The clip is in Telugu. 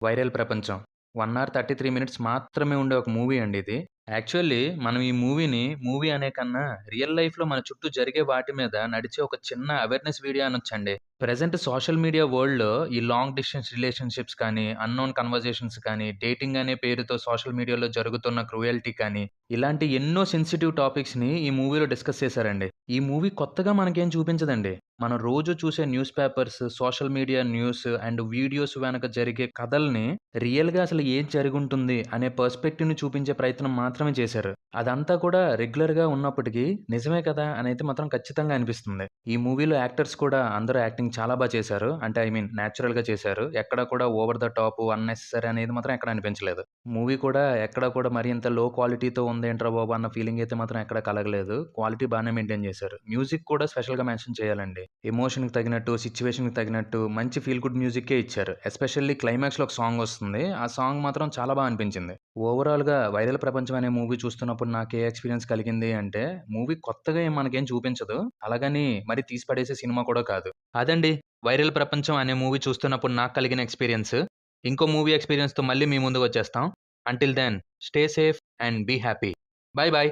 వైరల్ ప్రపంచం. 1 అవర్ 33 మినిట్స్ మాత్రమే ఉండే ఒక మూవీ అండి ఇది. యాక్చువల్లీ మనం ఈ మూవీని మూవీ అనే కన్నా రియల్ లైఫ్‌లో మన చుట్టూ జరిగే వాటి మీద నడిచే ఒక చిన్న అవేర్‌నెస్ వీడియో అనొచ్చండి. ప్రెజెంట్ సోషల్ మీడియా వరల్డ్‌లో ఈ లాంగ్ డిస్టెన్స్ రిలేషన్‌షిప్స్ కానీ, అన్‌నోన్ కన్వర్జేషన్స్ కానీ, డేటింగ్ అనే పేరుతో సోషల్ మీడియాలో జరుగుతున్న క్రూయల్టీ కానీ, ఇలాంటి ఎన్నో సెన్సిటివ్ టాపిక్స్‌ని ఈ మూవీలో డిస్కస్ చేశారండి. ఈ మూవీ కొత్తగా మనకేం చూపించదండి. మనం రోజు చూసే news papers, social media news and videos వెనక జరిగే కథల్ని రియల్‌గా అసలు ఏం జరిగుంటుంది అనే పర్స్‌పెక్టివ్‌ని చూపించే ప్రయత్నం మాత్రమే చేశారు. అదంతా కూడా రెగ్యులర్‌గా ఉన్నప్పటికీ నిజమే కదా! అనైతే మాత్రం ఖచ్చితంగా అనిపిస్తుంది. ఈ మూవీలో యాక్టర్స్ కూడా అందరూ యాక్టింగ్ చాలా చేశారు. అంటే ఐ మీన్ నేచురల్‌గా చేశారు. ఎక్కడ కూడా ఓవర్ ద టాప్, అన్నెసెసరీ అనేది మాత్రం ఎక్కడ అనిపించలేదు. మూవీ కూడా ఎక్కడ కూడా మరి ఇంత లో క్వాలిటీతో ఉందేంట్రా బాబు! అన్న ఫీలింగ్ అయితే మాత్రం ఎక్కడ కలగలేదు. క్వాలిటీ బానే మెయింటైన్ చేశారు. మ్యూజిక్ కూడా స్పెషల్‌గా మెన్షన్ చేయాలండి. ఎమోషన్‌కి తగినట్టు, సిట్యుయేషన్‌కి తగినట్టు మంచి ఫీల్ గుడ్ మ్యూజిక్కే ఇచ్చారు. ఎస్పెషల్లీ క్లైమాక్స్‌లో ఒక సాంగ్ వస్తుంది. ఆ సాంగ్ మాత్రం చాలా అనిపించింది. ఓవరాల్‌గా 'వైరల్ ప్రపంచం' అనే మూవీ చూస్తున్నప్పుడు నాకు ఏ ఎక్స్‌పీరియన్స్ కలిగింది అంటే, మూవీ కొత్తగా మనకేం చూపించదు. అలాగని మరి తీసి పడేసే సినిమా కూడా కాదు. అదండి 'వైరల్ ప్రపంచం' అనే మూవీ చూస్తున్నప్పుడు నాకు కలిగిన ఎక్స్‌పీరియన్స్. ఇంకో మూవీ ఎక్స్‌పీరియన్స్‌తో మళ్ళీ మీ ముందుకొచ్చేస్తాం. Until then stay safe and be happy. Bye by.